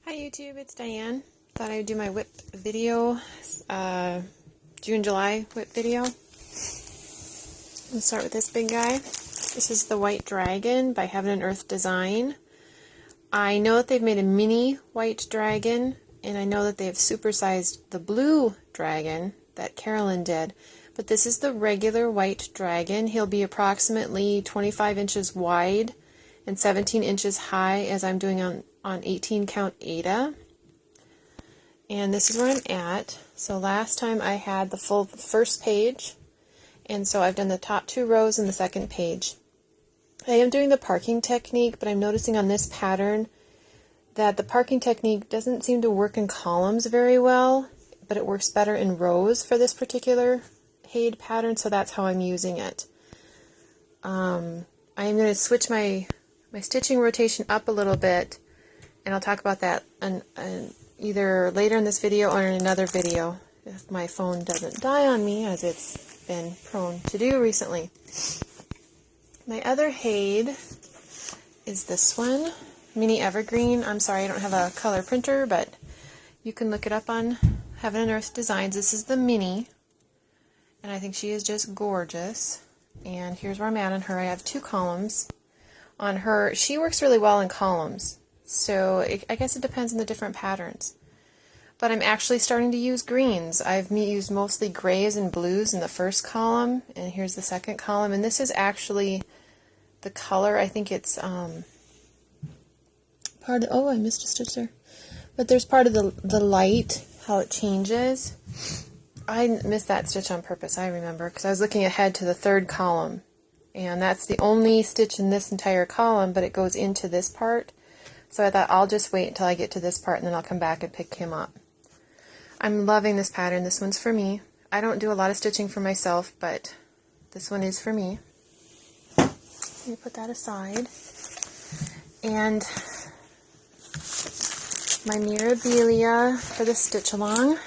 Hi YouTube, it's Diane. Thought I'd do my WIP video, June-July WIP video. Let's start with this big guy. This is the White Dragon by Heaven and Earth Design. I know that they've made a mini White Dragon, and I know that they've supersized the Blue Dragon that Carolyn did. But this is the regular White Dragon. He'll be approximately 25 inches wide and 17 inches high, as I'm doing on 18 count Ada. And this is where I'm at. So last time I had the full first page, and so I've done the top 2 rows and the second page. I am doing the parking technique, but I'm noticing on this pattern that the parking technique doesn't seem to work in columns very well, but it works better in rows for this particular Haid pattern, so that's how I'm using it. I'm going to switch my stitching rotation up a little bit, and I'll talk about that either later in this video or in another video if my phone doesn't die on me, as it's been prone to do recently. My other Haid is this one, Mini Evergreen. I'm sorry I don't have a color printer, but you can look it up on Heaven and Earth Designs. This is the Mini, and I think she is just gorgeous. And here's where I'm at on her. I have 2 columns. On her, she works really well in columns, so I guess it depends on the different patterns. But I'm actually starting to use greens. I've used mostly grays and blues in the first column, and here's the second column, and this is actually the color. I think it's part of, oh, I missed a stitch there. But there's part of the light, how it changes. I missed that stitch on purpose, I remember, because I was looking ahead to the 3rd column. And that's the only stitch in this entire column, but it goes into this part. So I thought I'll just wait until I get to this part, and then I'll come back and pick him up. I'm loving this pattern. This one's for me. I don't do a lot of stitching for myself, but this one is for me. Let me put that aside. And my Mirabilia for the stitch along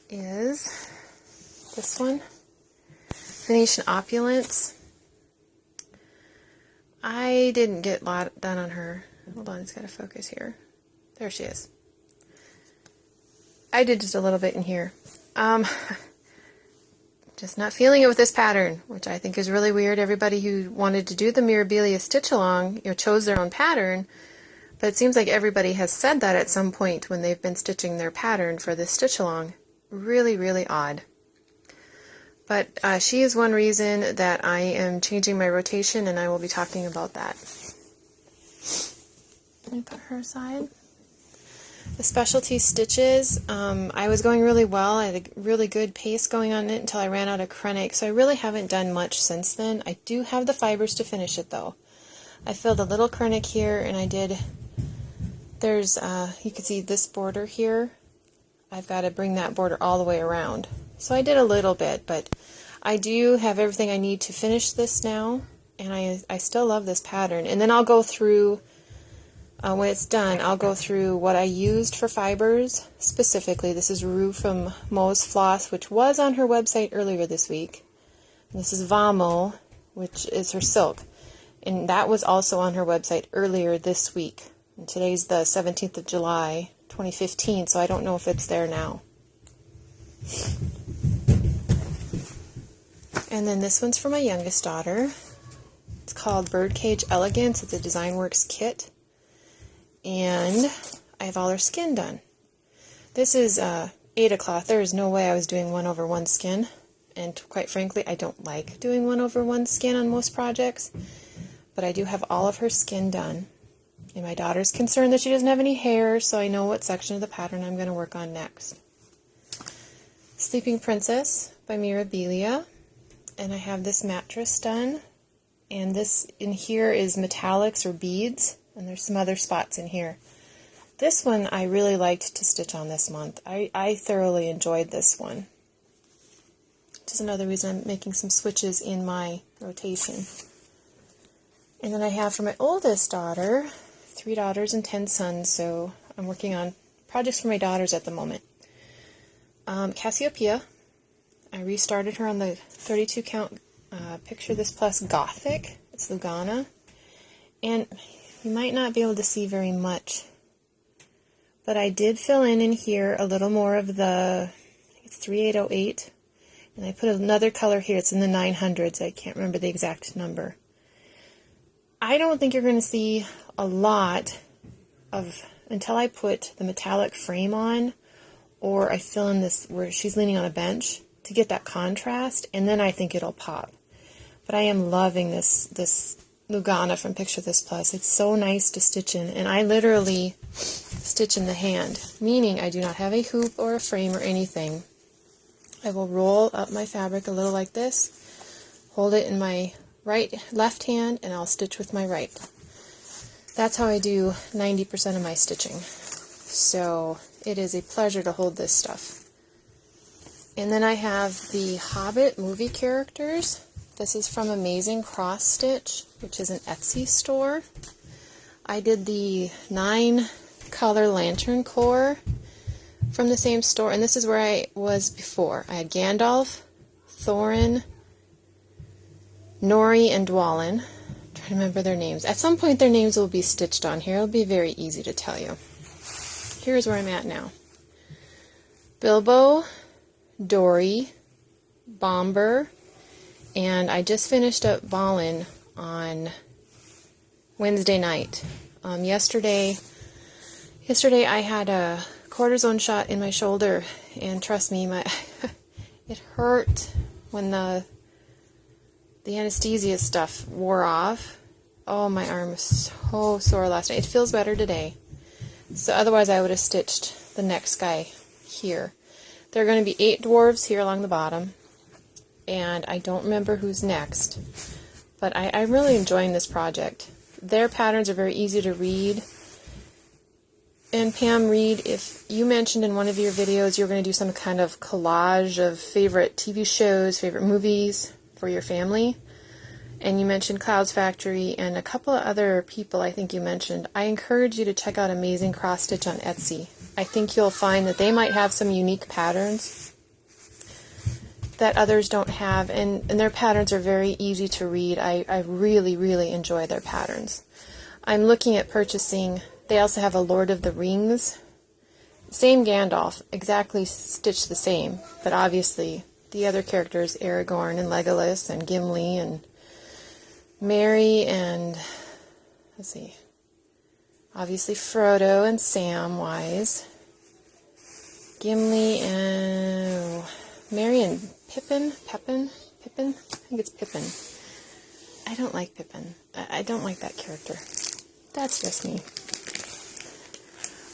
is this one. Venetian Opulence. I didn't get a lot done on her. Hold on, it's got to focus here. There she is. I did just a little bit in here. Just not feeling it with this pattern, which I think is really weird. Everybody who wanted to do the Mirabilia stitch along, chose their own pattern, but it seems like everybody has said that at some point when they've been stitching their pattern for this stitch along. Really, really odd. But she is one reason that I am changing my rotation, and I will be talking about that. Let me put her aside. The specialty stitches, I was going really well. I had a really good pace going on it until I ran out of Krennic, so I really haven't done much since then. I do have the fibers to finish it, though. I filled a little Krennic here, and I did, there's, you can see this border here. I've got to bring that border all the way around. So I did a little bit, but I do have everything I need to finish this now, and I still love this pattern. And then I'll go through, when it's done, I'll go through what I used for fibers specifically. This is Rue from Mo's Floss, which was on her website earlier this week. And this is Vamo, which is her silk, and that was also on her website earlier this week. And today's the 17th of July, 2015, so I don't know if it's there now. And then this one's for my youngest daughter. It's called Birdcage Elegance. It's a DesignWorks kit. And I have all her skin done. This is Ada cloth. There is no way I was doing 1/1 skin. And quite frankly, I don't like doing 1/1 skin on most projects. But I do have all of her skin done. And my daughter's concerned that she doesn't have any hair, so I know what section of the pattern I'm going to work on next. Sleeping Princess by Mirabilia. And I have this mattress done, and this in here is metallics or beads, and there's some other spots in here. This one I really liked to stitch on this month. I thoroughly enjoyed this one, which is another reason I'm making some switches in my rotation. And then I have for my oldest daughter, 3 daughters and 10 sons, so I'm working on projects for my daughters at the moment. Cassiopeia. I restarted her on the 32 count Picture This Plus Gothic. It's Lugana. And you might not be able to see very much But I did fill in here a little more of the, I think it's 3808, and I put another color here. It's in the 900s. I can't remember the exact number. I don't think you're going to see a lot of, until I put the metallic frame on, or I fill in this where she's leaning on a bench to get that contrast, and then I think it'll pop. But I am loving this Lugana from Picture This Plus. It's so nice to stitch in, and I literally stitch in the hand, meaning I do not have a hoop or a frame or anything. I will roll up my fabric a little like this, hold it in my left hand, and I'll stitch with my right. That's how I do 90% of my stitching. So it is a pleasure to hold this stuff. And then I have the Hobbit movie characters. This is from Amazing Cross Stitch, which is an Etsy store. I did the 9-color lantern core from the same store, and this is where I was before. I had Gandalf, Thorin, Nori, and Dwalin. I'm trying to remember their names. At some point their names will be stitched on here. It'll be very easy to tell you. Here's where I'm at now. Bilbo, Dory, Bomber, and I just finished up Balin on Wednesday night. Yesterday I had a cortisone shot in my shoulder, and trust me, it hurt when the anesthesia stuff wore off. Oh, my arm was so sore last night. It feels better today. So otherwise I would have stitched the next guy here. There are going to be 8 dwarves here along the bottom, and I don't remember who's next, but I'm really enjoying this project. Their patterns are very easy to read. And Pam Reed, if you mentioned in one of your videos you're going to do some kind of collage of favorite TV shows, favorite movies for your family, and you mentioned Clouds Factory and a couple of other people I think you mentioned, I encourage you to check out Amazing Cross Stitch on Etsy. I think you'll find that they might have some unique patterns that others don't have, and their patterns are very easy to read. I really, really enjoy their patterns. I'm looking at purchasing, they also have a Lord of the Rings, same Gandalf, exactly stitched the same, but obviously the other characters, Aragorn and Legolas and Gimli and Merry and, let's see, obviously Frodo and Samwise, Gimli and Merry and Pippin, I think it's Pippin. I don't like Pippin. I don't like that character. That's just me.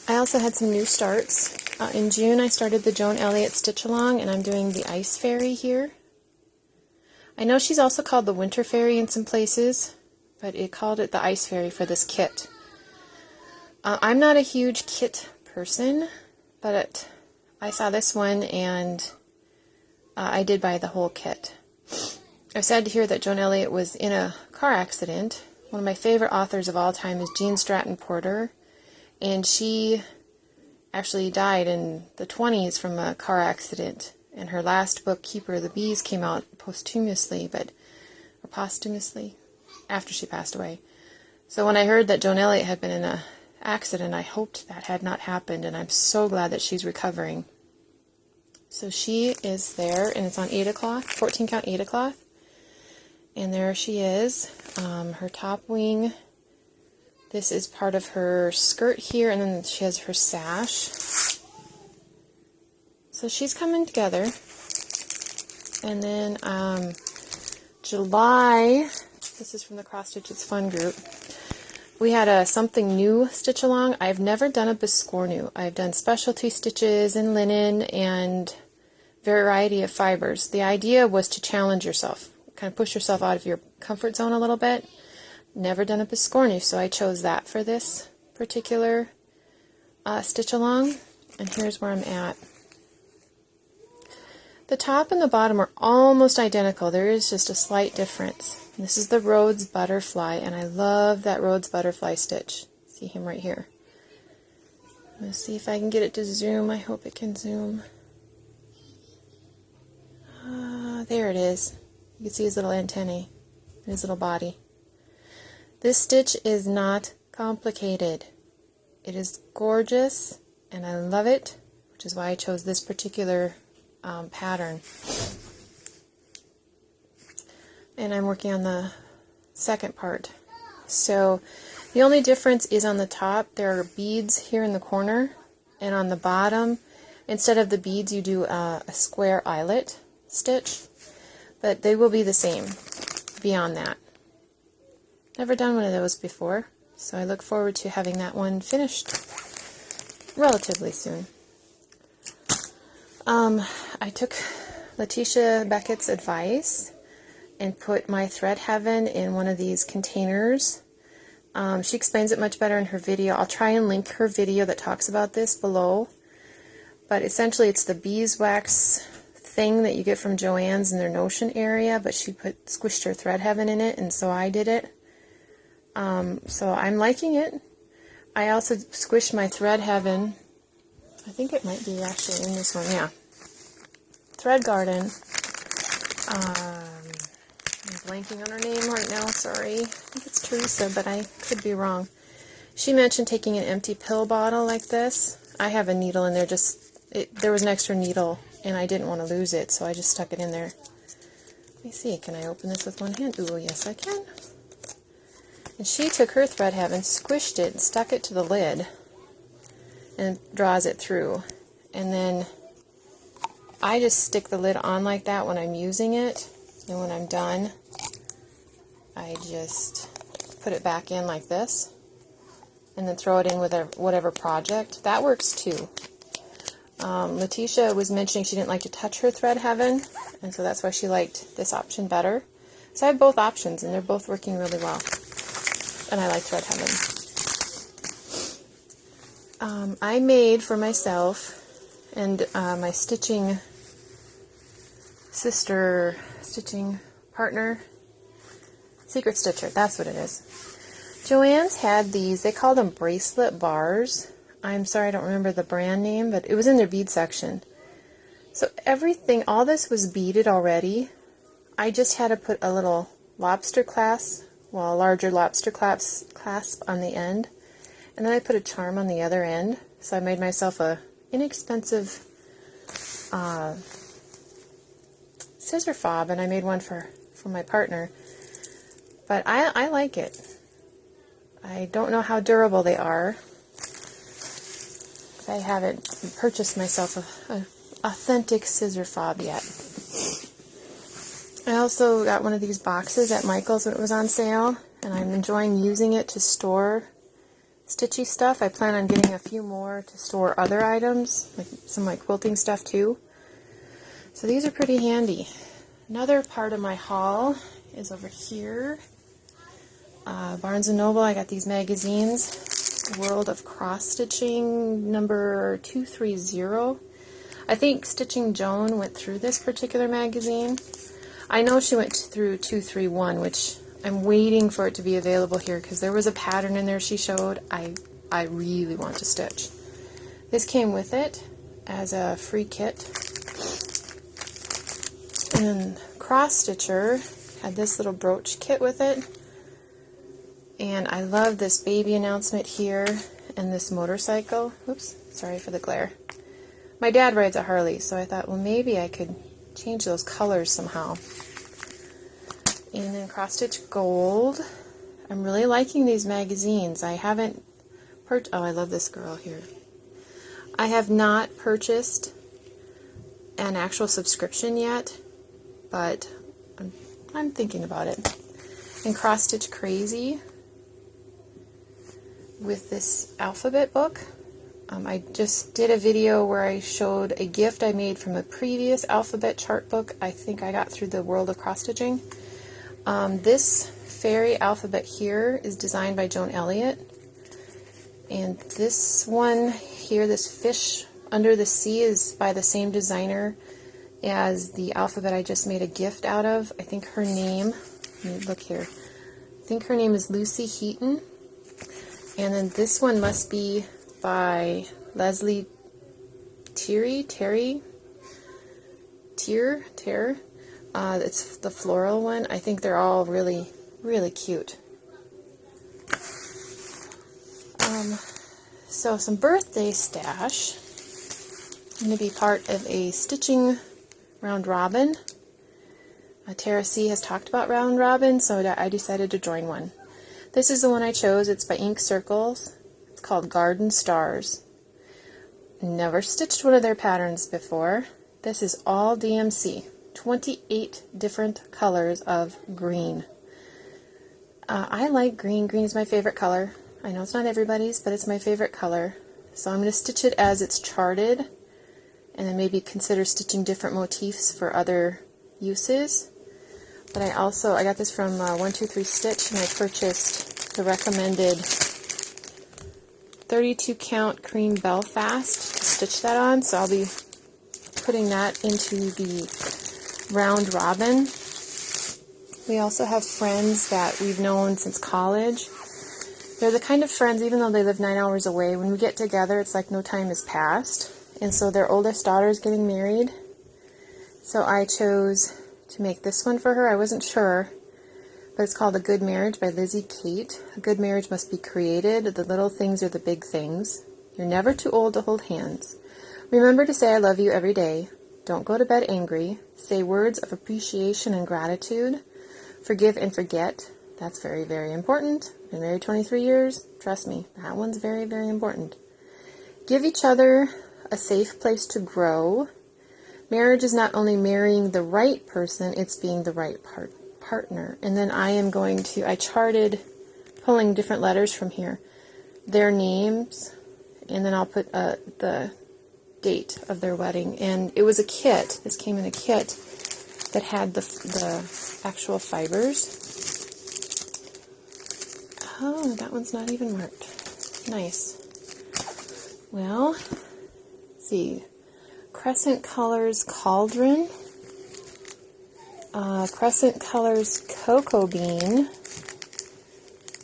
I also had some new starts. In June I started the Joan Elliott Stitch Along, and I'm doing the Ice Fairy here. I know she's also called the Winter Fairy in some places, but it called it the Ice Fairy for this kit. I'm not a huge kit person, but I saw this one and I did buy the whole kit. I'm sad to hear that Joan Elliott was in a car accident. One of my favorite authors of all time is Jean Stratton Porter, and she actually died in the 20s from a car accident. And her last book, Keeper of the Bees, came out posthumously, after she passed away. So when I heard that Joan Elliott had been in an accident, I hoped that had not happened, and I'm so glad that she's recovering. So she is there, and it's on 8 o'clock, 14 count 8 o'clock. And there she is, her top wing. This is part of her skirt here, and then she has her sash. So she's coming together. And then July, this is from the Cross Stitches Fun group, we had a something new stitch along. I've never done a biscornu. I've done specialty stitches and linen and variety of fibers. The idea was to challenge yourself, kind of push yourself out of your comfort zone a little bit. Never done a biscornu, so I chose that for this particular stitch along. And here's where I'm at. The top and the bottom are almost identical. There is just a slight difference. This is the Rhodes Butterfly, and I love that Rhodes Butterfly stitch. See him right here. Let's see if I can get it to zoom. I hope it can zoom. There it is. You can see his little antennae and his little body. This stitch is not complicated. It is gorgeous, and I love it, which is why I chose this particular pattern. And I'm working on the second part. So the only difference is on the top there are beads here in the corner, and on the bottom instead of the beads you do a square eyelet stitch, but they will be the same beyond that. Never done one of those before, so I look forward to having that one finished relatively soon. I took Latisha Beckett's advice and put my Thread Heaven in one of these containers. She explains it much better in her video. I'll try and link her video that talks about this below. But essentially it's the beeswax thing that you get from Joann's in their Notion area, but she squished her Thread Heaven in it, and so I did it. So I'm liking it. I also squished my Thread Heaven. I think it might be actually in this one, yeah. Thread Garden. I'm blanking on her name right now, sorry. I think it's Teresa, but I could be wrong. She mentioned taking an empty pill bottle like this. I have a needle in there, there was an extra needle, and I didn't want to lose it, so I just stuck it in there. Let me see, can I open this with one hand? Ooh, yes I can. And she took her Thread Heaven, squished it, and stuck it to the lid, and draws it through. And then I just stick the lid on like that when I'm using it, and when I'm done, I just put it back in like this, and then throw it in with whatever project. That works too. Latisha was mentioning she didn't like to touch her Thread Heaven, and so that's why she liked this option better. So I have both options, and they're both working really well. And I like Thread Heaven. I made for myself and my stitching partner, Secret Stitcher, that's what it is. Joann's had these, they call them bracelet bars. I'm sorry I don't remember the brand name, but it was in their bead section. So everything, all this was beaded already. I just had to put a little lobster clasp, well, a larger lobster clasp on the end. And then I put a charm on the other end. So I made myself a inexpensive scissor fob, and I made one for my partner. But I like it. I don't know how durable they are. I haven't purchased myself an authentic scissor fob yet. I also got one of these boxes at Michael's when it was on sale, and I'm enjoying using it to store stitchy stuff. I plan on getting a few more to store other items, like some like quilting stuff too. So these are pretty handy. Another part of my haul is over here. Barnes & Noble, I got these magazines. World of Cross Stitching, number 230. I think Stitching Joan went through this particular magazine. I know she went through 231, which I'm waiting for it to be available here because there was a pattern in there she showed I really want to stitch. This came with it as a free kit. And Cross Stitcher had this little brooch kit with it. And I love this baby announcement here and this motorcycle. Oops, sorry for the glare. My dad rides a Harley, so I thought, well, maybe I could change those colors somehow. And then Cross Stitch Gold. I'm really liking these magazines. I haven't oh, I love this girl here. I have not purchased an actual subscription yet, but I'm thinking about it. And Cross Stitch Crazy with this alphabet book. I just did a video where I showed a gift I made from a previous alphabet chart book I think I got through the World of Cross Stitching. This fairy alphabet here is designed by Joan Elliott, and this one here, this fish under the sea, is by the same designer as the alphabet I just made a gift out of. I think her name, let me look here, I think her name is Lucy Heaton. And then this one must be by Leslie Terry. It's the floral one. I think they're all really, really cute. So some birthday stash. I'm going to be part of a stitching round robin. Tara C has talked about round robin, so I decided to join one. This is the one I chose. It's by Ink Circles. It's called Garden Stars. Never stitched one of their patterns before. This is all DMC. 28 different colors of green. I like green. Green is my favorite color. I know it's not everybody's, but it's my favorite color. So I'm going to stitch it as it's charted, and then maybe consider stitching different motifs for other uses. But I got this from 123 Stitch, and I purchased the recommended 32 count cream Belfast to stitch that on, so I'll be putting that into the round robin. We also have friends that we've known since college. They're the kind of friends, even though they live 9 hours away, when we get together it's like no time has passed. And so their oldest daughter is getting married, so I chose to make this one for her. I wasn't sure, but it's called A Good Marriage by Lizzie Kate. A good marriage must be created. The little things are the big things. You're never too old to hold hands. Remember to say I love you every day. Don't go to bed angry. Say words of appreciation and gratitude. Forgive and forget. That's very, very important. Been married 23 years. Trust me, that one's very, very important. Give each other a safe place to grow. Marriage is not only marrying the right person, it's being the right partner. And then I charted, pulling different letters from here, their names, and then I'll put the date of their wedding. And it was a kit. This came in a kit that had the actual fibers. Oh, that one's not even marked. Nice. Well, let's see. Crescent Colors Cauldron, Crescent Colors Cocoa Bean,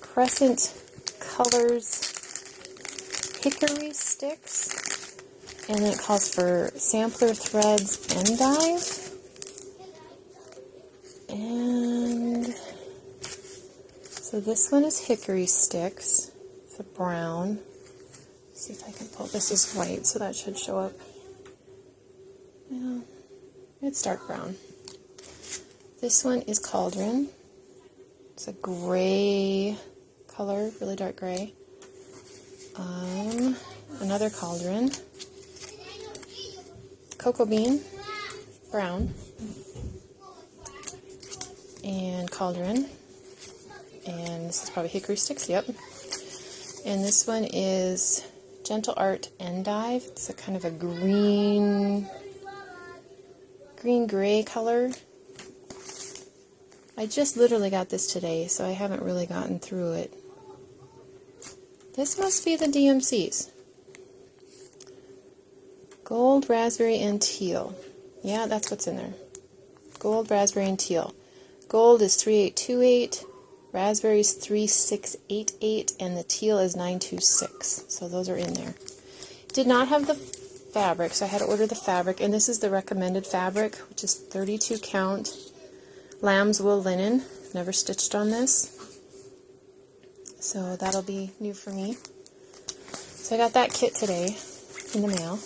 Crescent Colors Hickory Sticks, and then it calls for Sampler Threads Endive, and so this one is Hickory Sticks. It's a brown. Let's see if I can pull. This is white, so that should show up. Yeah, it's dark brown. This one is Cauldron. It's a gray color, really dark gray. Another Cauldron. Cocoa Bean, brown. And Cauldron. And this is probably Hickory Sticks, yep. And this one is Gentle Art Endive. It's a kind of a green-gray color. I just literally got this today, so I haven't really gotten through it. This must be the DMCs. Gold, raspberry, and teal. Yeah, that's what's in there. Gold, raspberry, and teal. Gold is 3828, raspberry is 3688, and the teal is 926. So those are in there. Did not have the fabric, so I had to order the fabric, and this is the recommended fabric, which is 32 count lamb's wool linen. Never stitched on this, so that'll be new for me. So I got that kit today in the mail,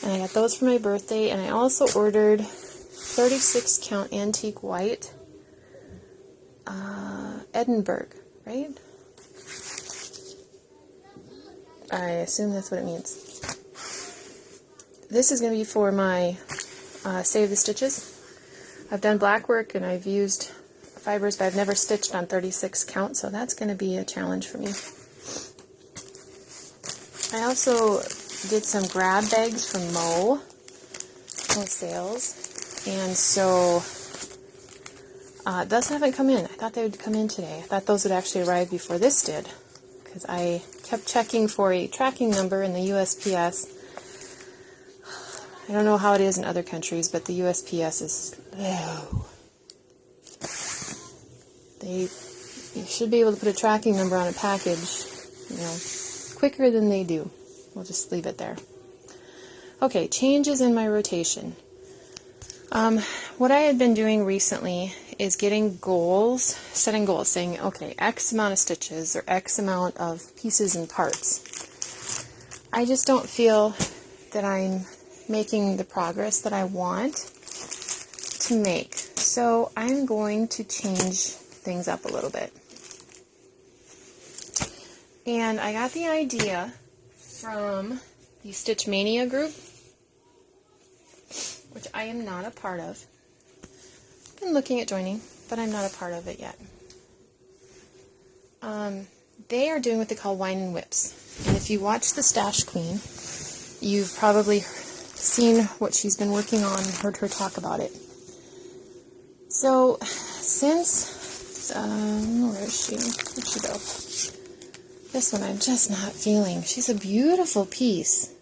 and I got those for my birthday, and I also ordered 36 count antique white Edinburgh, right? I assume that's what it means. This is going to be for my Save the Stitches. I've done black work and I've used fibers, but I've never stitched on 36 count, so that's going to be a challenge for me. I also did some grab bags from Mo sales, and so those haven't come in. I thought they would come in today. I thought those would actually arrive before this did, because I kept checking for a tracking number in the USPS. I don't know how it is in other countries, but the USPS is slow. You should be able to put a tracking number on a package, quicker than they do. We'll just leave it there. Okay, changes in my rotation. What I had been doing recently is getting goals, setting goals, saying, okay, X amount of stitches or X amount of pieces and parts. I just don't feel that I'm making the progress that I want to make. So I'm going to change things up a little bit. And I got the idea from the Stitch Mania group, which I am not a part of. I've been looking at joining, but I'm not a part of it yet. They are doing what they call wine and whips. And if you watch The Stash Queen, you've probably seen what she's been working on and heard her talk about it. So, since, where is she? Where'd she go? This one I'm just not feeling. She's a beautiful piece.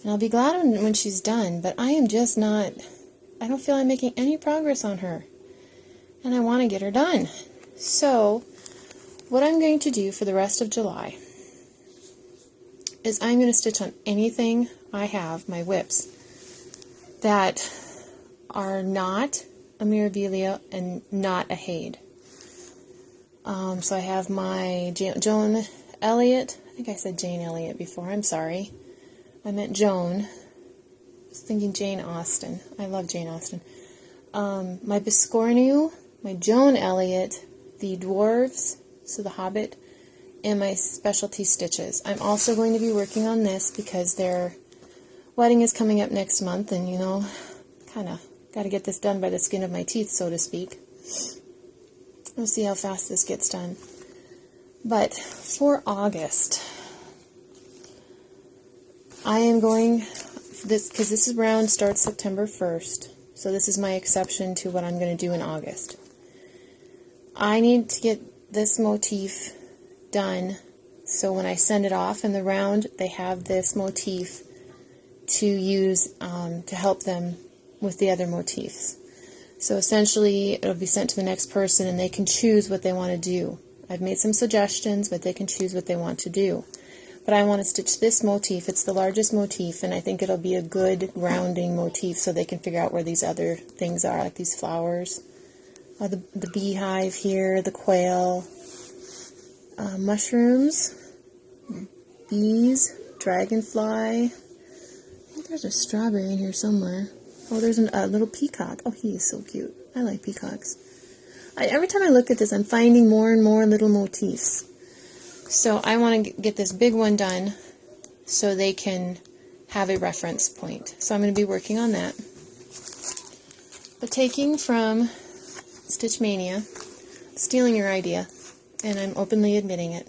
And I'll be glad when she's done, but I am just not, I don't feel I'm making any progress on her. And I want to get her done. So, what I'm going to do for the rest of July is I'm going to stitch on anything I have, my WIPS, that are not a Mirabilia and not a Hade. So I have my Joan Elliott. I think I said Jane Elliott before. I'm sorry. I meant Joan. I was thinking Jane Austen. I love Jane Austen. My Biscornu, my Joan Elliott, the Dwarves, so the Hobbit, and my specialty stitches. I'm also going to be working on this because their wedding is coming up next month, and you know, kind of got to get this done by the skin of my teeth, so to speak. We'll see how fast this gets done. But for August, I am going, because this round starts September 1st, so this is my exception to what I'm going to do in August. I need to get this motif done so when I send it off in the round, they have this motif to use to help them with the other motifs. So essentially, it'll be sent to the next person and they can choose what they want to do. I've made some suggestions, but they can choose what they want to do. But I want to stitch this motif. It's the largest motif, and I think it'll be a good grounding motif so they can figure out where these other things are, like these flowers. The beehive here, the quail, mushrooms, bees, dragonfly. I think there's a strawberry in here somewhere. Oh, there's a little peacock. Oh, he is so cute. I like peacocks. Every time I look at this, I'm finding more and more little motifs. So I want to get this big one done so they can have a reference point. So I'm going to be working on that. But taking from Stitch Mania, stealing your idea, and I'm openly admitting it,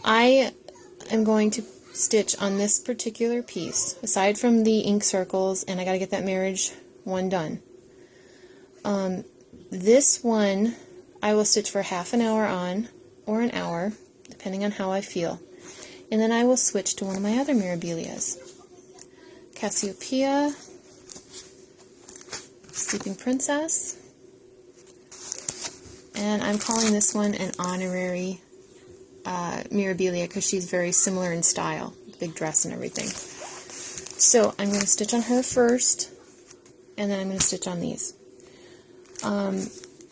I am going to stitch on this particular piece, aside from the ink circles, and I got to get that marriage one done. This one I will stitch for half an hour on, or an hour, depending on how I feel. And then I will switch to one of my other Mirabilias. Cassiopeia, Sleeping Princess, and I'm calling this one an honorary Mirabilia because she's very similar in style, big dress and everything. So I'm going to stitch on her first, and then I'm going to stitch on these.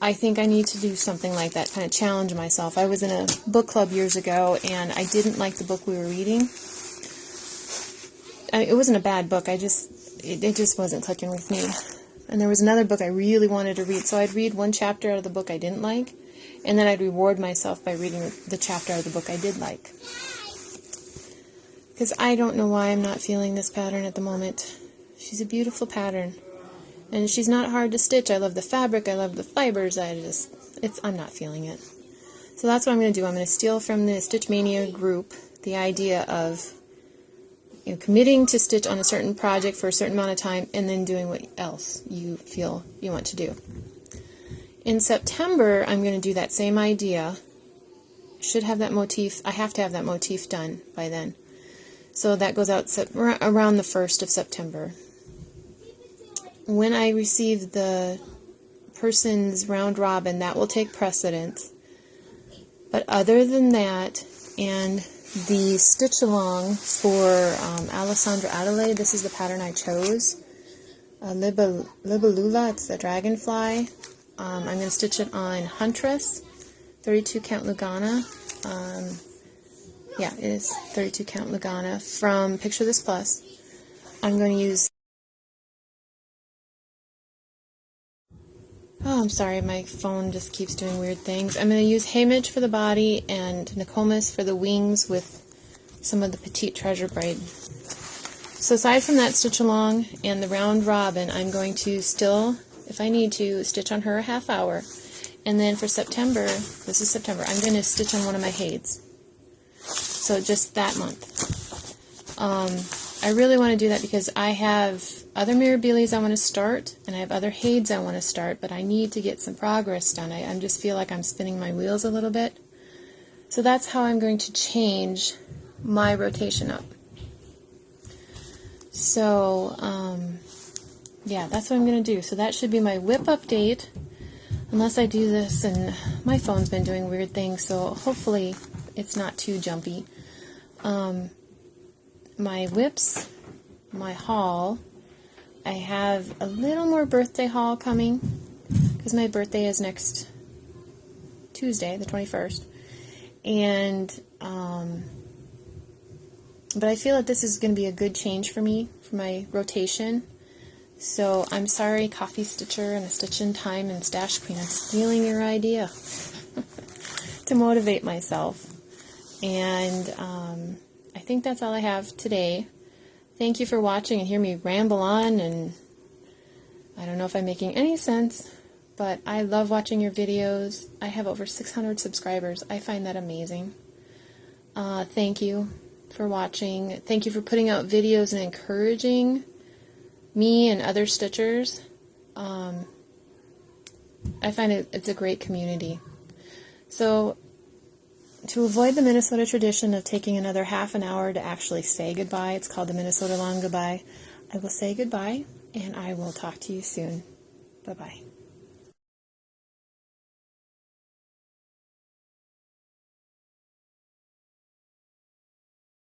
I think I need to do something like that, kind of challenge myself. I was in a book club years ago, and I didn't like the book we were reading. It wasn't a bad book, it just wasn't clicking with me. And there was another book I really wanted to read, so I'd read one chapter out of the book I didn't like, and then I'd reward myself by reading the chapter out of the book I did like. Because I don't know why I'm not feeling this pattern at the moment. She's a beautiful pattern. And she's not hard to stitch. I love the fabric, I love the fibers, I'm not feeling it. So that's what I'm going to do. I'm going to steal from the Stitch Mania group the idea of committing to stitch on a certain project for a certain amount of time and then doing what else you feel you want to do. In September, I'm going to do that same idea. Should have that motif. I have to have that motif done by then. So that goes out around the 1st of September. When I receive the person's round robin, that will take precedence. But other than that, and the stitch along for Alessandra Adelaide, this is the pattern I chose. Libellula, it's the dragonfly. I'm going to stitch it on Huntress, 32 count Lugana. Yeah, it is 32 count Lugana from Picture This Plus. I'm going to use, oh, I'm sorry, my phone just keeps doing weird things. I'm going to use Haymage for the body and Nokomis for the wings with some of the Petite Treasure Braid. So aside from that stitch along and the round robin, I'm going to still, if I need to, stitch on her a half hour. And then for September, this is September, I'm going to stitch on one of my Hades. So just that month. I really want to do that because I have other Mirabilias I want to start, and I have other Hades I want to start, but I need to get some progress done. I just feel like I'm spinning my wheels a little bit. So that's how I'm going to change my rotation up. So, yeah, that's what I'm going to do. So that should be my WIP update, unless I do this, and my phone's been doing weird things, so hopefully it's not too jumpy. My WIPS, my haul, I have a little more birthday haul coming, because my birthday is next Tuesday, the 21st, and, but I feel that this is going to be a good change for me, for my rotation. So I'm sorry, Coffee Stitcher and A Stitch in Time and Stash Queen, I'm stealing your idea to motivate myself. And I think that's all I have today. Thank you for watching and hear me ramble on, and I don't know if I'm making any sense, but I love watching your videos. I have over 600 subscribers. I find that amazing. Thank you for watching. Thank you for putting out videos and encouraging me and other stitchers. I find it's a great community. So to avoid the Minnesota tradition of taking another half an hour to actually say goodbye, it's called the Minnesota Long Goodbye, I will say goodbye, and I will talk to you soon. Bye-bye.